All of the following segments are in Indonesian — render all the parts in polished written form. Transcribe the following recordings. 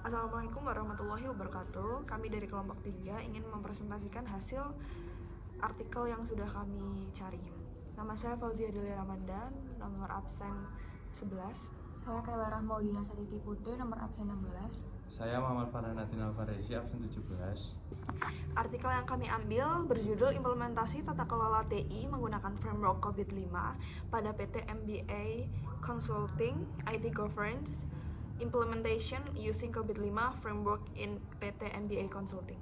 Assalamualaikum warahmatullahi wabarakatuh. Kami dari kelompok 3 ingin mempresentasikan hasil artikel yang sudah kami cari. Nama saya Fauzia Deli Ramandan, nomor absen 11. Saya Kayla Rahmaudina Satiti Putri, nomor absen 16. Saya Muhammad Farhanadin Alfarezi, absen 17. Artikel yang kami ambil berjudul Implementasi Tata Kelola TI menggunakan Framework COVID-5 pada PT MBA Consulting IT Governance Implementation using COVID-5 Framework in PT MBA Consulting.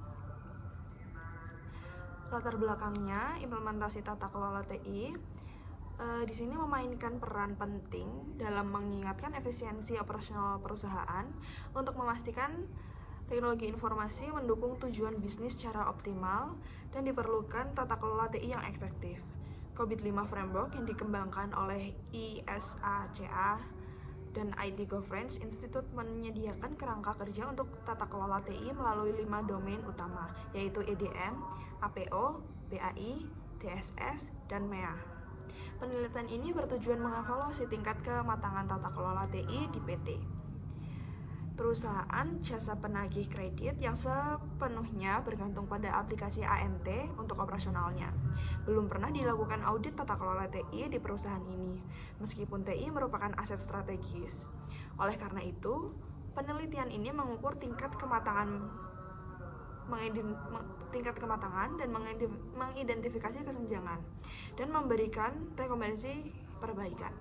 Latar belakangnya, implementasi tata kelola TI di sini memainkan peran penting dalam mengingatkan efisiensi operasional perusahaan untuk memastikan teknologi informasi mendukung tujuan bisnis secara optimal dan diperlukan tata kelola TI yang efektif. COVID-5 Framework yang dikembangkan oleh ISACA dan IT Governance Institute menyediakan kerangka kerja untuk tata kelola TI melalui 5 domain utama, yaitu EDM, APO, BAI, DSS, dan MEA. Penelitian ini bertujuan mengevaluasi tingkat kematangan tata kelola TI di PT. Perusahaan jasa penagih kredit yang sepenuhnya bergantung pada aplikasi AMT untuk operasionalnya. Belum pernah dilakukan audit tata kelola TI di perusahaan ini, meskipun TI merupakan aset strategis. Oleh karena itu, penelitian ini mengukur tingkat kematangan dan mengidentifikasi kesenjangan dan memberikan rekomendasi perbaikan.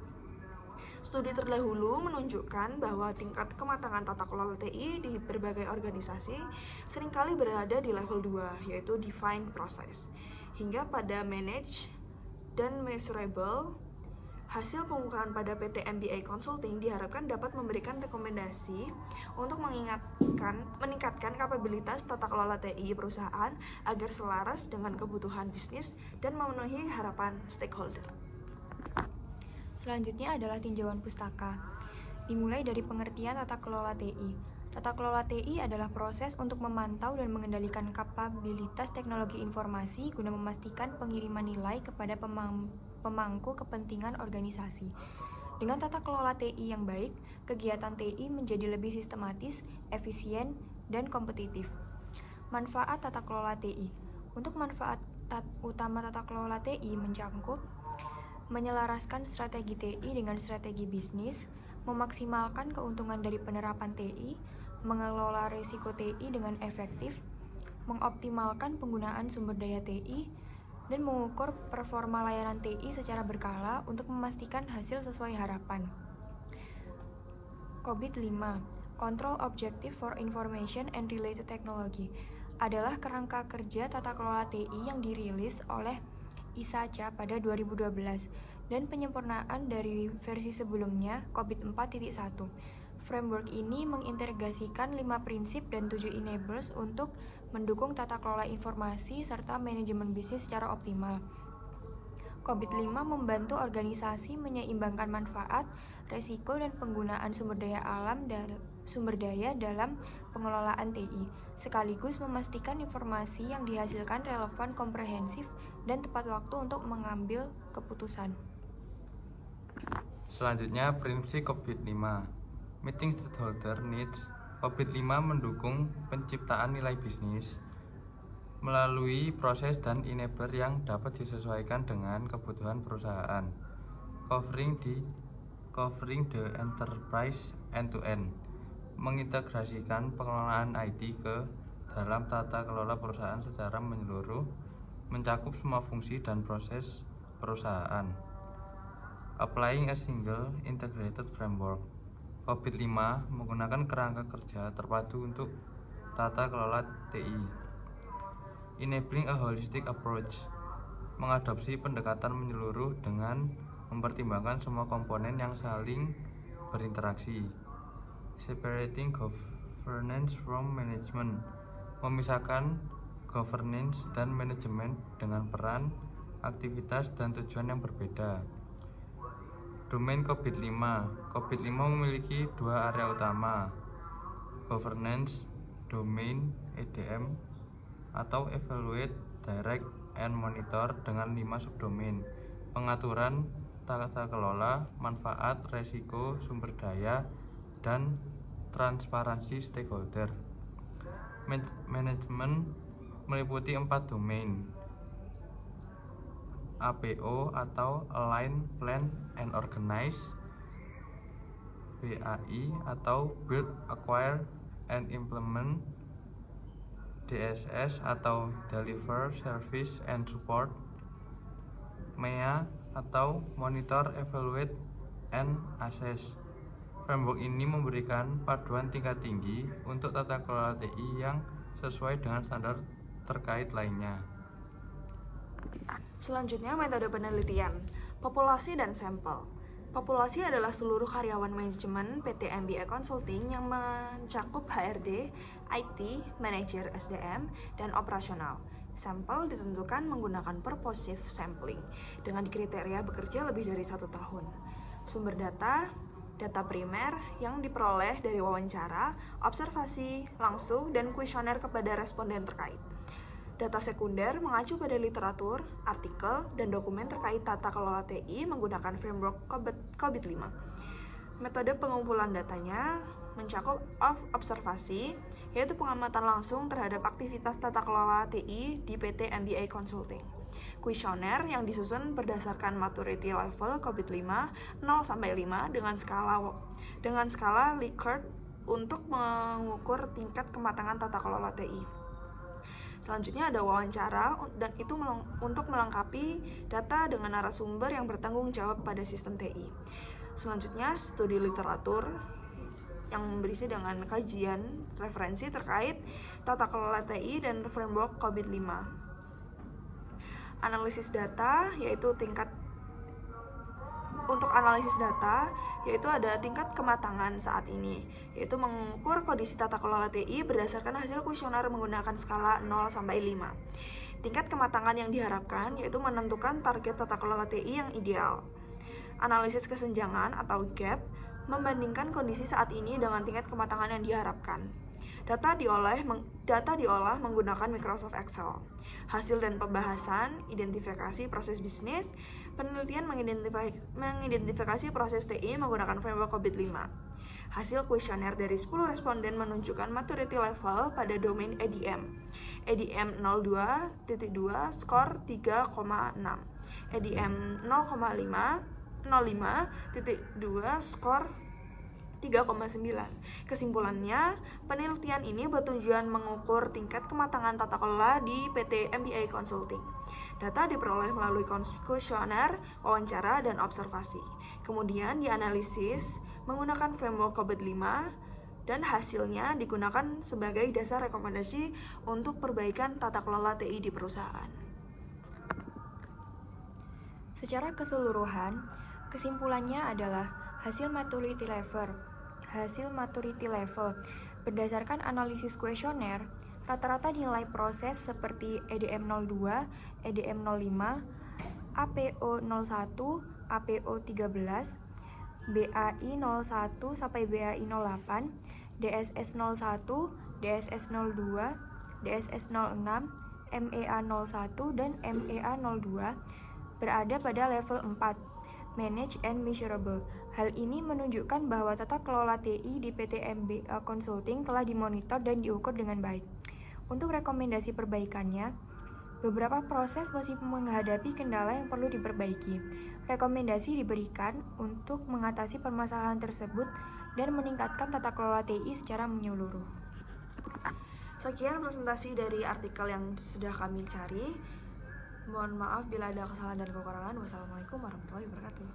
Studi terdahulu menunjukkan bahwa tingkat kematangan tata kelola TI di berbagai organisasi seringkali berada di level 2, yaitu Defined Process, hingga pada Managed dan Measurable. Hasil pengukuran pada PT MBA Consulting diharapkan dapat memberikan rekomendasi untuk meningkatkan kapabilitas tata kelola TI perusahaan agar selaras dengan kebutuhan bisnis dan memenuhi harapan stakeholder. Selanjutnya adalah tinjauan pustaka. Dimulai dari pengertian tata kelola TI. Tata kelola TI adalah proses untuk memantau dan mengendalikan kapabilitas teknologi informasi guna memastikan pengiriman nilai kepada pemangku kepentingan organisasi. Dengan tata kelola TI yang baik, kegiatan TI menjadi lebih sistematis, efisien, dan kompetitif. Manfaat tata kelola TI. Untuk manfaat utama tata kelola TI mencakup menyelaraskan strategi TI dengan strategi bisnis, memaksimalkan keuntungan dari penerapan TI, mengelola risiko TI dengan efektif, mengoptimalkan penggunaan sumber daya TI, dan mengukur performa layanan TI secara berkala untuk memastikan hasil sesuai harapan. COVID-5, Control Objective for Information and Related Technology, adalah kerangka kerja tata kelola TI yang dirilis oleh ISACA pada 2012 dan penyempurnaan dari versi sebelumnya COVID 4.1. Framework ini mengintegrasikan 5 prinsip dan 7 enablers untuk mendukung tata kelola informasi serta manajemen bisnis secara optimal. COVID-5 membantu organisasi menyeimbangkan manfaat, resiko, dan penggunaan sumber daya dalam pengelolaan TI, sekaligus memastikan informasi yang dihasilkan relevan, komprehensif, dan tepat waktu untuk mengambil keputusan. Selanjutnya, prinsip COVID-5. Meeting stakeholder needs. COVID-5 mendukung penciptaan nilai bisnis melalui proses dan enabler yang dapat disesuaikan dengan kebutuhan perusahaan, covering the enterprise end-to-end, mengintegrasikan pengelolaan IT ke dalam tata kelola perusahaan secara menyeluruh, mencakup semua fungsi dan proses perusahaan. Applying a single integrated framework. COVID-5 menggunakan kerangka kerja terpadu untuk tata kelola TI. Enabling a holistic approach, mengadopsi pendekatan menyeluruh dengan mempertimbangkan semua komponen yang saling berinteraksi. Separating governance from management, memisahkan governance dan manajemen dengan peran, aktivitas, dan tujuan yang berbeda. Domain COVID-5. COVID-5 memiliki 2 area utama, governance domain EDM atau evaluate, direct, and monitor dengan 5 subdomain, pengaturan, tata kelola, manfaat, resiko, sumber daya, dan transparansi stakeholder. Manajemen meliputi 4 domain: APO atau Align, Plan, and Organize, BAI atau Build, Acquire, and Implement, DSS atau Deliver, Service, and Support, MEA atau Monitor, Evaluate, and Assess. Framework ini memberikan paduan tingkat tinggi untuk tata kelola TI yang sesuai dengan standar terkait lainnya. Selanjutnya, metode penelitian, populasi dan sampel. Populasi adalah seluruh karyawan manajemen PT MBA Consulting yang mencakup HRD, IT, manajer SDM, dan operasional. Sampel ditentukan menggunakan purposive sampling dengan kriteria bekerja lebih dari 1 tahun. Sumber data primer yang diperoleh dari wawancara, observasi langsung, dan kuesioner kepada responden terkait. Data sekunder mengacu pada literatur, artikel, dan dokumen terkait tata kelola TI menggunakan framework COBIT 5. Metode pengumpulan datanya mencakup observasi, yaitu pengamatan langsung terhadap aktivitas tata kelola TI di PT MBA Consulting. Kuesioner yang disusun berdasarkan maturity level COBIT 5 0-5 dengan skala Likert untuk mengukur tingkat kematangan tata kelola TI. Selanjutnya ada wawancara, dan itu untuk melengkapi data dengan narasumber yang bertanggung jawab pada sistem TI. Selanjutnya studi literatur yang berisi dengan kajian referensi terkait tata kelola TI dan framework COBIT 5. Analisis data, untuk analisis data, yaitu ada tingkat kematangan saat ini, yaitu mengukur kondisi tata kelola TI berdasarkan hasil kuesioner menggunakan skala 0-5. Tingkat kematangan yang diharapkan, yaitu menentukan target tata kelola TI yang ideal. Analisis kesenjangan atau gap, membandingkan kondisi saat ini dengan tingkat kematangan yang diharapkan. Data diolah menggunakan Microsoft Excel. Hasil dan pembahasan, identifikasi proses bisnis, penelitian mengidentifikasi proses TI menggunakan framework COBIT 5. Hasil kuesioner dari 10 responden menunjukkan maturity level pada domain EDM. EDM 02.2 skor 3,6. EDM 05.2 skor 3,9. Kesimpulannya, penelitian ini bertujuan mengukur tingkat kematangan tata kelola di PT MBA Consulting. Data diperoleh melalui kuesioner, wawancara, dan observasi. Kemudian dianalisis menggunakan framework COBIT 5 dan hasilnya digunakan sebagai dasar rekomendasi untuk perbaikan tata kelola TI di perusahaan. Secara keseluruhan, kesimpulannya adalah hasil maturity level berdasarkan analisis kuesioner, rata-rata nilai proses seperti EDM 02, EDM 05, APO 01, APO 13, BAI 01 sampai BAI 08, DSS 01, DSS 02, DSS 06, MEA 01 dan MEA 02 berada pada level 4. Manage and measurable. Hal ini menunjukkan bahwa tata kelola TI di PT MBA Consulting telah dimonitor dan diukur dengan baik. Untuk rekomendasi perbaikannya, beberapa proses masih menghadapi kendala yang perlu diperbaiki. Rekomendasi diberikan untuk mengatasi permasalahan tersebut dan meningkatkan tata kelola TI secara menyeluruh. Sekian presentasi dari artikel yang sudah kami cari. Mohon maaf bila ada kesalahan dan kekurangan. Wassalamualaikum warahmatullahi wabarakatuh.